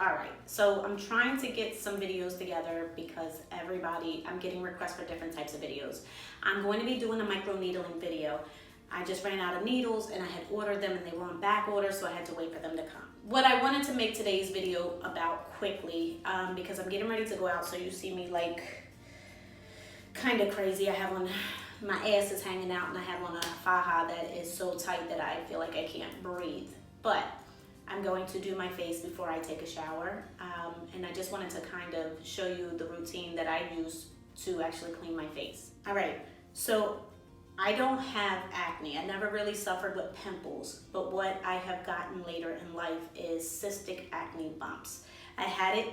Alright, so I'm trying to get some videos together because I'm getting requests for different types of videos. I'm going to be doing a microneedling video. I just ran out of needles and I had ordered them and they were on back order, so I had to wait for them to come. What I wanted to make today's video about quickly, because I'm getting ready to go out, so you see me like kind of crazy. I have on, my ass is hanging out and I have on a faja that is so tight that I feel like I can't breathe. But I'm going to do my face before I take a shower, and I just wanted to kind of show you the routine that I use to actually clean my face. All right, so I don't have acne. I never really suffered with pimples, but what I have gotten later in life is cystic acne bumps. I had it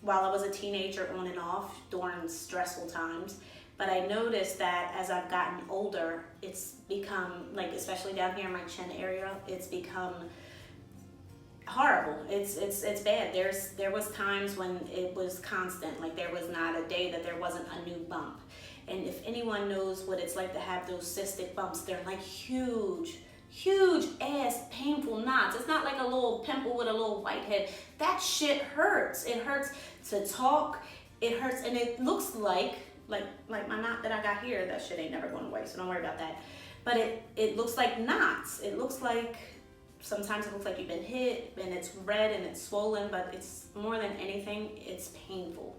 while I was a teenager on and off during stressful times, but I noticed that as I've gotten older, it's become, like especially down here in my chin area, it's become horrible. It's bad. There was times when it was constant. Like there was not a day that there wasn't a new bump. And if anyone knows what it's like to have those cystic bumps, they're like huge ass painful knots. It's not like a little pimple with a little whitehead. That shit hurts. It hurts to talk. It hurts, and it looks like my knot that I got here. That shit ain't never going away, so don't worry about that. But it looks like knots. It looks like, sometimes it looks like you've been hit and it's red and it's swollen, but it's more than anything, it's painful.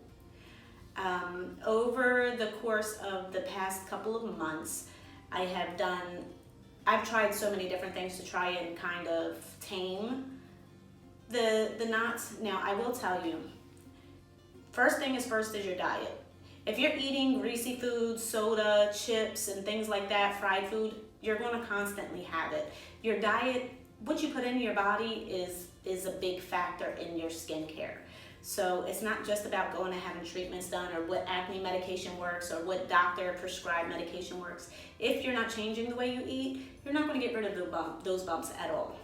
Over the course of the past couple of months, I've tried so many different things to try and kind of tame the knots. Now, I will tell you, first thing is first is your diet. If you're eating greasy foods, soda, chips, and things like that, fried food, you're going to constantly have it. Your diet, what you put into your body is a big factor in your skincare. So it's not just about going and having treatments done or what acne medication works or what doctor prescribed medication works. If you're not changing the way you eat, you're not going to get rid of those bumps at all.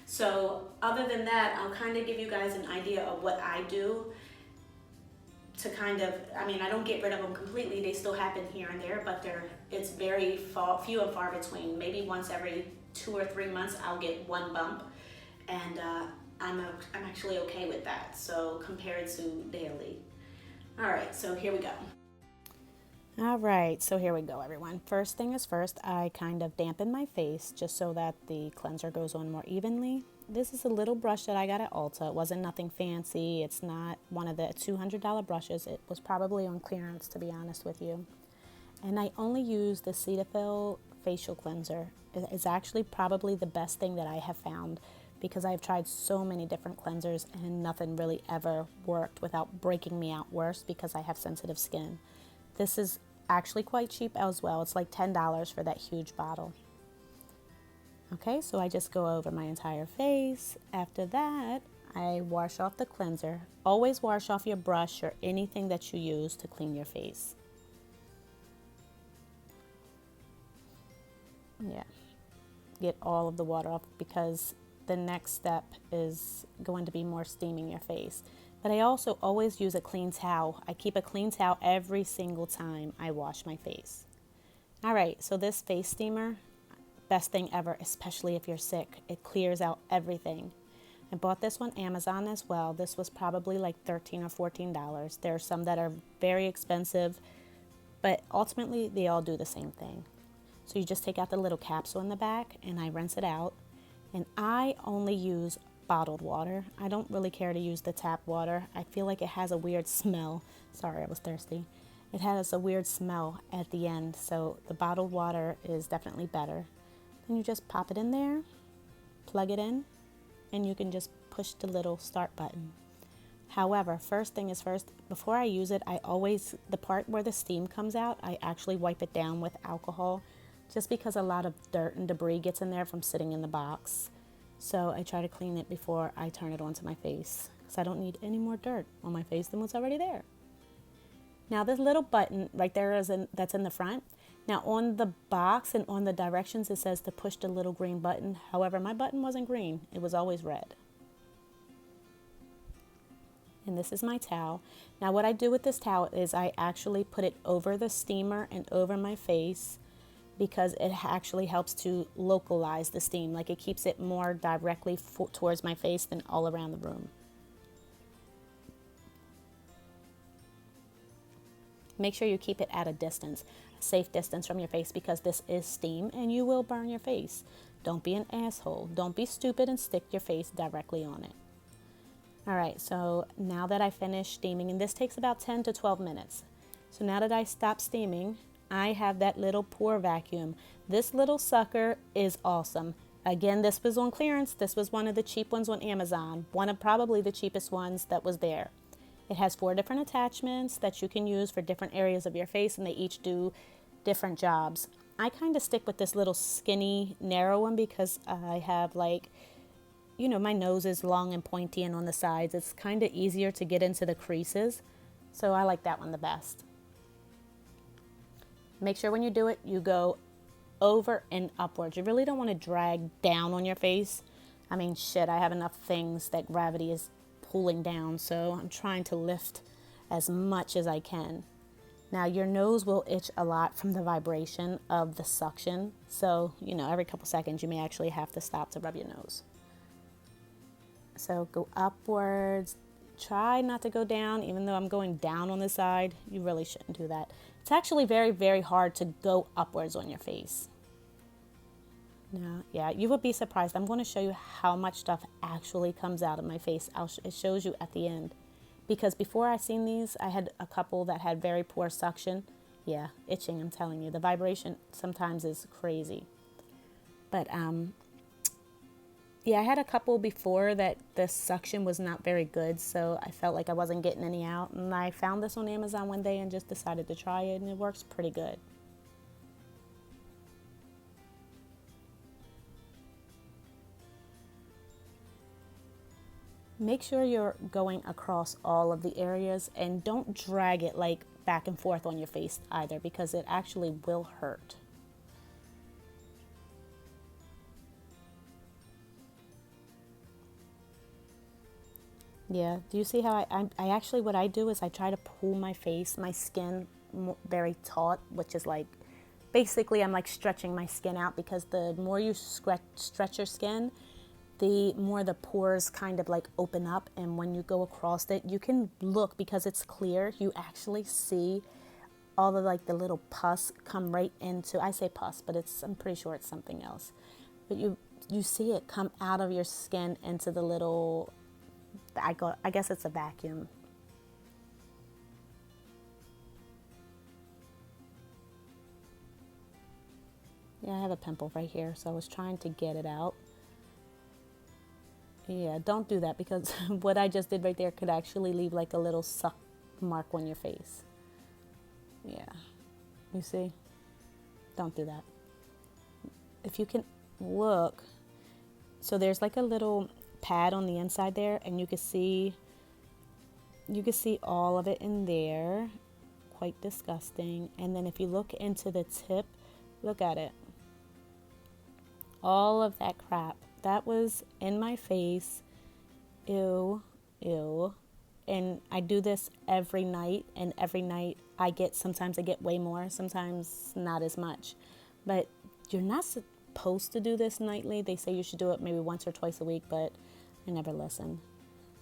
So other than that, I'll kind of give you guys an idea of what I do to kind of, I don't get rid of them completely. They still happen here and there, but it's very few and far between. Maybe once every 2 or 3 months, I'll get one bump, and I'm actually okay with that. So compared to daily. All right, so here we go. All right, so here we go, everyone. First thing is first, I kind of dampen my face just so that the cleanser goes on more evenly. This is a little brush that I got at Ulta. It wasn't nothing fancy. It's not one of the $200 brushes. It was probably on clearance, to be honest with you. And I only use the Cetaphil facial cleanser. It's actually probably the best thing that I have found because I've tried so many different cleansers and nothing really ever worked without breaking me out worse because I have sensitive skin. This is actually quite cheap as well. It's like $10 for that huge bottle. Okay, so I just go over my entire face. After that, I wash off the cleanser. Always wash off your brush or anything that you use to clean your face. Yeah, get all of the water off because the next step is going to be more steaming your face. But I also always use a clean towel. I keep a clean towel every single time I wash my face. All right, so this face steamer, best thing ever, especially if you're sick. It clears out everything. I bought this on Amazon as well. This was probably like $13 or $14. There are some that are very expensive, but ultimately they all do the same thing. So you just take out the little capsule in the back and I rinse it out. And I only use bottled water. I don't really care to use the tap water. I feel like it has a weird smell. Sorry, I was thirsty. It has a weird smell at the end, so the bottled water is definitely better. Then you just pop it in there, plug it in, and you can just push the little start button. However, first thing is first, before I use it, the part where the steam comes out, I actually wipe it down with alcohol just because a lot of dirt and debris gets in there from sitting in the box. So I try to clean it before I turn it onto my face because I don't need any more dirt on my face than what's already there. Now this little button right there that's in the front. Now on the box and on the directions it says to push the little green button. However, my button wasn't green. It was always red. And this is my towel. Now what I do with this towel is I actually put it over the steamer and over my face. because it actually helps to localize the steam. Like it keeps it more directly towards my face than all around the room. Make sure you keep it at a distance, a safe distance from your face, because this is steam and you will burn your face. Don't be an asshole. Don't be stupid and stick your face directly on it. All right, so now that I finished steaming, and this takes about 10 to 12 minutes. So now that I stopped steaming, I have that little pore vacuum. This little sucker is awesome. Again, this was on clearance. This was one of the cheap ones on Amazon. One of probably the cheapest ones that was there. It has 4 different attachments that you can use for different areas of your face, and they each do different jobs. I kind of stick with this little skinny, narrow one because I have like, you know, my nose is long and pointy and on the sides. It's kind of easier to get into the creases. So I like that one the best. Make sure when you do it, you go over and upwards. You really don't want to drag down on your face. I mean, shit, I have enough things that gravity is pulling down, so I'm trying to lift as much as I can. Now, your nose will itch a lot from the vibration of the suction. So, you know, every couple seconds, you may actually have to stop to rub your nose. So go upwards. Try not to go down, even though I'm going down on the side. You really shouldn't do that. It's actually very, very hard to go upwards on your face. Now, yeah, you would be surprised. I'm going to show you how much stuff actually comes out of my face. It shows you at the end. Because before I seen these, I had a couple that had very poor suction. Yeah, itching, I'm telling you. The vibration sometimes is crazy. But, yeah, I had a couple before that the suction was not very good, so I felt like I wasn't getting any out. And I found this on Amazon one day and just decided to try it, and it works pretty good. Make sure you're going across all of the areas, and don't drag it like back and forth on your face either, because it actually will hurt. Yeah, do you see how I actually, what I do is I try to pull my face, my skin very taut, which is like, basically I'm like stretching my skin out, because the more you stretch your skin, the more the pores kind of like open up, and when you go across it, you can look, because it's clear, you actually see all the like the little pus come right into, I say pus, but I'm pretty sure it's something else. But you see it come out of your skin into the little, I guess it's a vacuum. Yeah, I have a pimple right here, so I was trying to get it out. Yeah, don't do that, because what I just did right there could actually leave like a little suck mark on your face. Yeah, you see? Don't do that. If you can look, so there's like a little pad on the inside there, and you can see all of it in there. Quite disgusting. And then if you look into the tip, look at it. All of that crap that was in my face. Ew, ew. And I do this every night, and every night sometimes I get way more, sometimes not as much. But you're not supposed to do this nightly. They say you should do it maybe once or twice a week, but I never listen.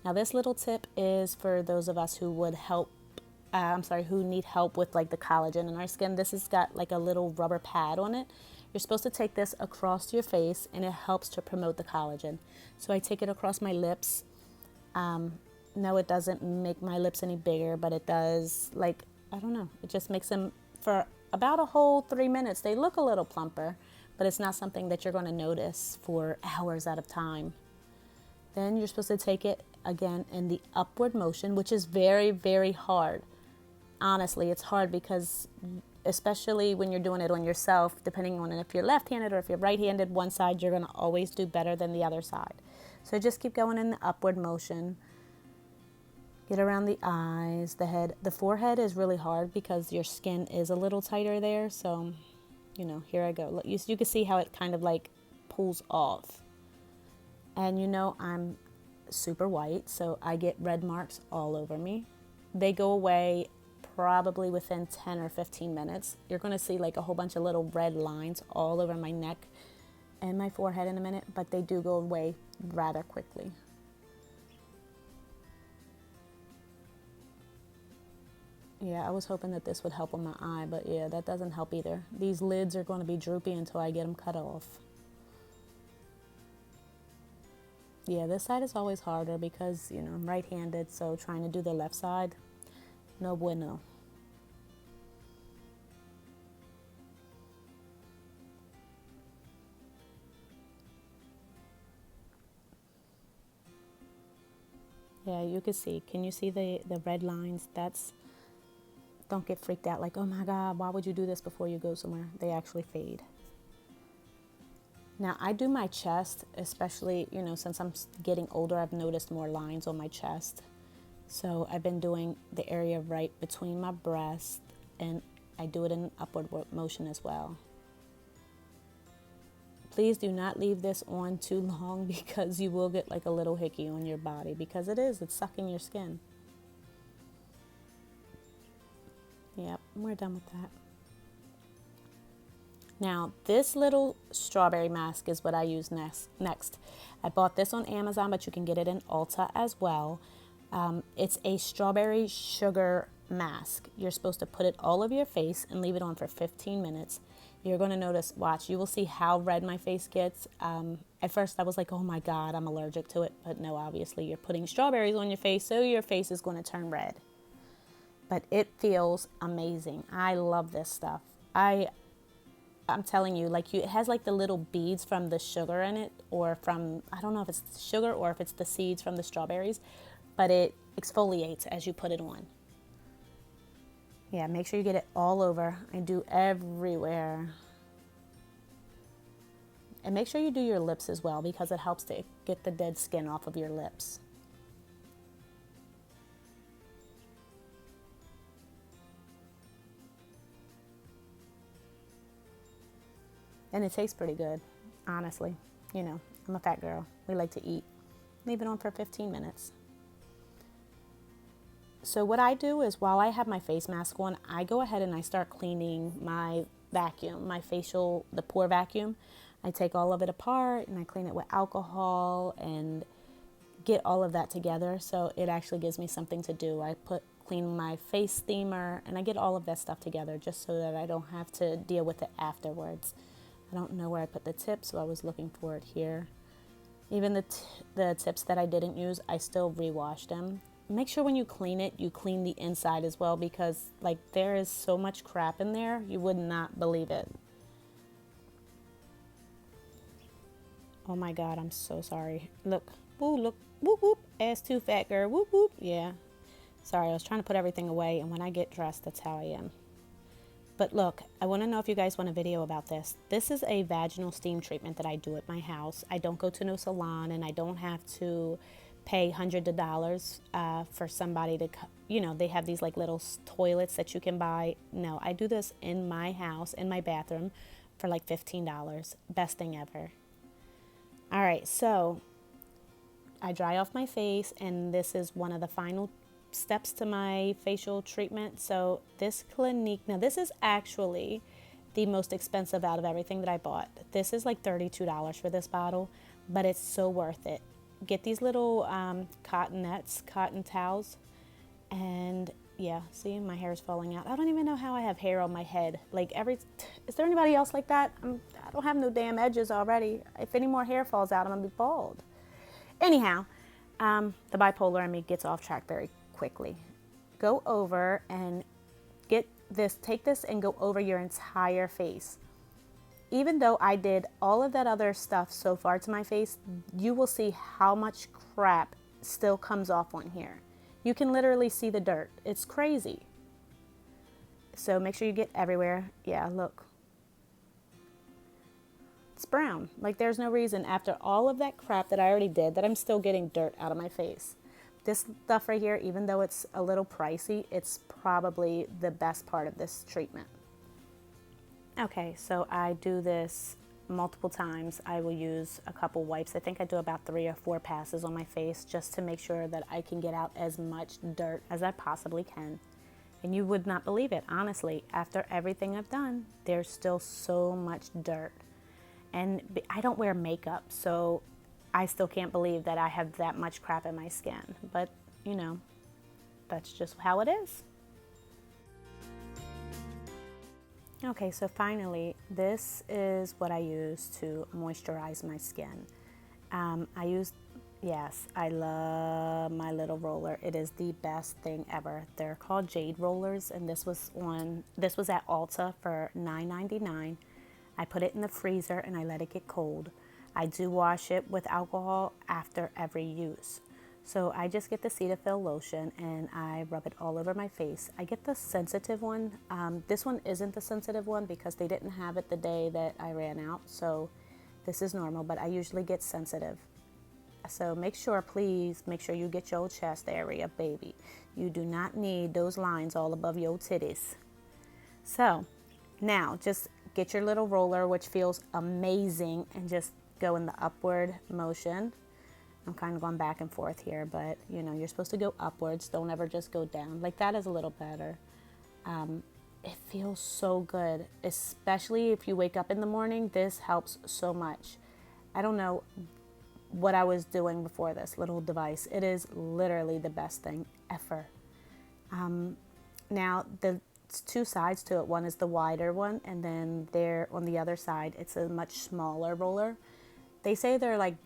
Now, this little tip is for those of us who who need help with like the collagen in our skin. This has got like a little rubber pad on it. You're supposed to take this across your face, and it helps to promote the collagen. So I take it across my lips. No, it doesn't make my lips any bigger, but it does, like, I don't know. It just makes them, for about a whole 3 minutes, they look a little plumper, but it's not something that you're going to notice for hours at a time. Then you're supposed to take it again in the upward motion, which is very, very hard. Honestly, it's hard because, especially when you're doing it on yourself, depending on if you're left-handed or if you're right-handed, one side you're going to always do better than the other side. So just keep going in the upward motion. Get around the eyes, the head. The forehead is really hard because your skin is a little tighter there. So, here I go. Look, you can see how it kind of like pulls off. And I'm super white, so I get red marks all over me. They go away probably within 10 or 15 minutes. You're going to see like a whole bunch of little red lines all over my neck and my forehead in a minute, but they do go away rather quickly. Yeah, I was hoping that this would help on my eye, but yeah, that doesn't help either. These lids are going to be droopy until I get them cut off. Yeah, this side is always harder because, you know, I'm right-handed, so trying to do the left side, no bueno. Yeah, you can see. Can you see the red lines? Don't get freaked out like, oh my God, why would you do this before you go somewhere? They actually fade. Now, I do my chest, especially, you know, since I'm getting older, I've noticed more lines on my chest. So I've been doing the area right between my breast, and I do it in upward motion as well. Please do not leave this on too long because you will get like a little hickey on your body because it's sucking your skin. Yep, we're done with that. Now, this little strawberry mask is what I use next. I bought this on Amazon, but you can get it in Ulta as well. It's a strawberry sugar mask. You're supposed to put it all over your face and leave it on for 15 minutes. You're going to notice, watch, you will see how red my face gets. At first, I was like, oh my God, I'm allergic to it. But no, obviously, you're putting strawberries on your face, so your face is going to turn red. But it feels amazing. I love this stuff. I'm telling you, like it has like the little beads from the sugar in it, or from, I don't know if it's sugar or if it's the seeds from the strawberries, but it exfoliates as you put it on. Yeah, make sure you get it all over. I do everywhere. And make sure you do your lips as well because it helps to get the dead skin off of your lips. And it tastes pretty good, honestly. You know, I'm a fat girl. We like to eat. Leave it on for 15 minutes. So what I do is while I have my face mask on, I go ahead and I start cleaning my vacuum, the pore vacuum. I take all of it apart and I clean it with alcohol and get all of that together. So it actually gives me something to do. I clean my face steamer and I get all of that stuff together just so that I don't have to deal with it afterwards. I don't know where I put the tip, so I was looking for it here. Even the tips that I didn't use, I still rewash them. Make sure when you clean it, you clean the inside as well because like there is so much crap in there, you would not believe it. Oh my God, I'm so sorry. Look, ooh, look, whoop, whoop, ass too fat girl, whoop, whoop, yeah. Sorry, I was trying to put everything away, and when I get dressed, that's how I am. But look, I want to know if you guys want a video about this. This is a vaginal steam treatment that I do at my house. I don't go to no salon, and I don't have to pay hundreds of dollars for somebody to, you know, they have these like little toilets that you can buy. No, I do this in my house, in my bathroom, for like $15. Best thing ever. All right, so I dry off my face, and this is one of the final steps to my facial treatment. So this Clinique, now this is actually the most expensive out of everything that I bought. This is like $32 for this bottle, but it's so worth it. Get these little cotton towels, and yeah, see, my hair is falling out. I don't even know how I have hair on my head. Like is there anybody else like that? I don't have no damn edges already. If any more hair falls out, I'm gonna be bald. Anyhow, the bipolar in me gets off track very quickly. Go over and take this and go over your entire face. Even though I did all of that other stuff so far to my face, you will see how much crap still comes off on here. You can literally see the dirt. It's crazy. So make sure you get everywhere. Yeah, look. It's brown. Like there's no reason after all of that crap that I already did that I'm still getting dirt out of my face. This stuff right here, even though it's a little pricey, it's probably the best part of this treatment. Okay, so I do this multiple times. I will use a couple wipes. I think I do about 3 or 4 passes on my face just to make sure that I can get out as much dirt as I possibly can. And you would not believe it, honestly. After everything I've done, there's still so much dirt. And I don't wear makeup, so I still can't believe that I have that much crap in my skin. But, you know, that's just how it is. Okay, so finally, this is what I use to moisturize my skin. Yes, I love my little roller. It is the best thing ever. They're called Jade rollers, and this was at Ulta for $9.99. I put it in the freezer and I let it get cold. I do wash it with alcohol after every use. So I just get the Cetaphil lotion and I rub it all over my face. I get the sensitive one. This one isn't the sensitive one because they didn't have it the day that I ran out. So this is normal, but I usually get sensitive. So please make sure you get your chest area, baby. You do not need those lines all above your titties. So now just get your little roller, which feels amazing, and just go in the upward motion. I'm kind of going back and forth here, but you know, you're supposed to go upwards. Don't ever just go down. Like that is a little better. It feels so good, especially if you wake up in the morning. This helps so much. I don't know what I was doing before this little device. It is literally the best thing ever. Now, there's two sides to it. One is the wider one, and then there on the other side, it's a much smaller roller. They say they're like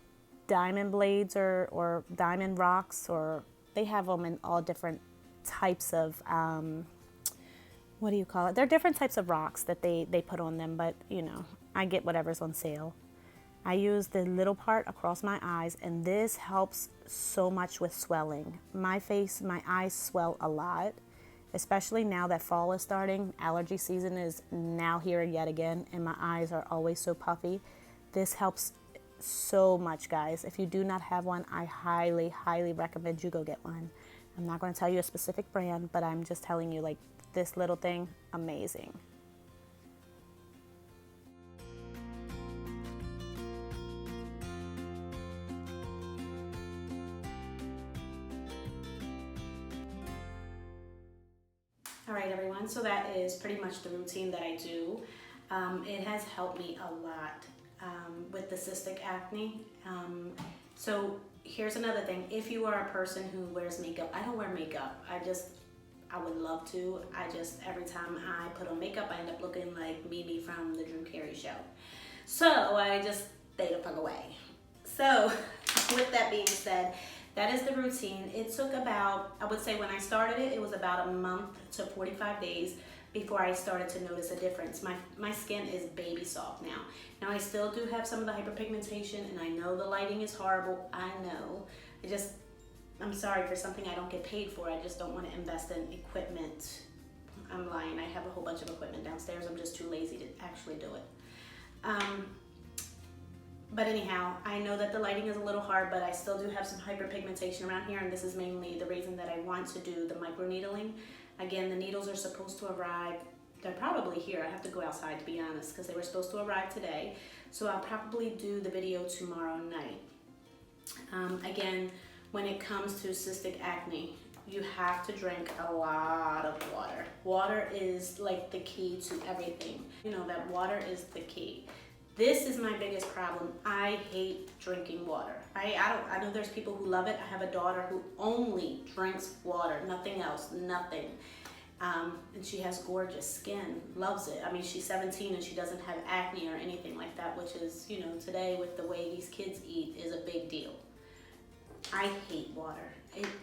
diamond blades or diamond rocks, or they have them in all different types of, what do you call it? They're different types of rocks that they put on them, but you know, I get whatever's on sale. I use the little part across my eyes, and this helps so much with swelling. My eyes swell a lot, especially now that fall is starting. Allergy season is now here yet again, and my eyes are always so puffy. This helps so much, guys. If you do not have one, I highly, highly recommend you go get one. I'm not going to tell you a specific brand, but I'm just telling you, like, this little thing, amazing. All right, everyone, so that is pretty much the routine that I do. It has helped me a lot with the cystic acne. So here's another thing. If you are a person who wears makeup, I don't wear makeup. I would love to. Every time I put on makeup, I end up looking like Mimi from the Drew Carey show. So I just stay the fuck away. So with that being said, that is the routine. It took about, I would say when I started it, it was about a month to 45 days before I started to notice a difference. My skin is baby soft now. Now I still do have some of the hyperpigmentation, and I know the lighting is horrible. I know. I'm sorry for something I don't get paid for. I just don't want to invest in equipment. I'm lying. I have a whole bunch of equipment downstairs. I'm just too lazy to actually do it. But anyhow, I know that the lighting is a little hard, but I still do have some hyperpigmentation around here, and this is mainly the reason that I want to do the microneedling. Again, the needles are supposed to arrive. They're probably here. I have to go outside, to be honest, because they were supposed to arrive today. So I'll probably do the video tomorrow night. Again, when it comes to cystic acne, you have to drink a lot of water. Water is like the key to everything. You know that water is the key. This is my biggest problem. I hate drinking water. I know there's people who love it. I have a daughter who only drinks water, nothing else, nothing. And she has gorgeous skin, loves it. I mean, she's 17 and she doesn't have acne or anything like that, which is, you know, today with the way these kids eat is a big deal. I hate water.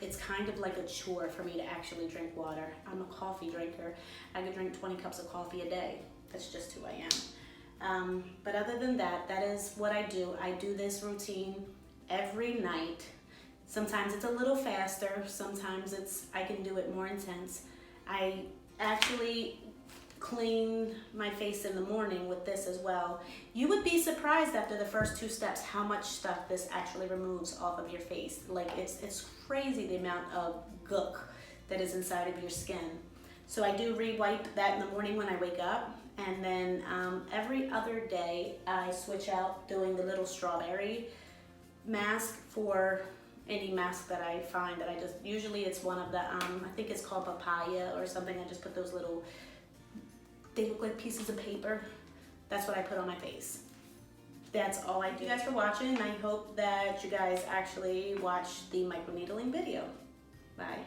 It's kind of like a chore for me to actually drink water. I'm a coffee drinker. I could drink 20 cups of coffee a day. That's just who I am. But other than that, that is what I do. I do this routine every night. Sometimes it's a little faster. Sometimes I can do it more intense. I actually clean my face in the morning with this as well. You would be surprised after the first 2 steps how much stuff this actually removes off of your face. Like it's crazy the amount of gook that is inside of your skin. So I do re-wipe that in the morning when I wake up, and then every other day I switch out doing the little strawberry mask for any mask that I find that I just, usually it's one of the, I think it's called papaya or something. I just put those little, they look like pieces of paper. That's what I put on my face. That's all I do. Thank you guys for watching. I hope that you guys actually watch the microneedling video. Bye.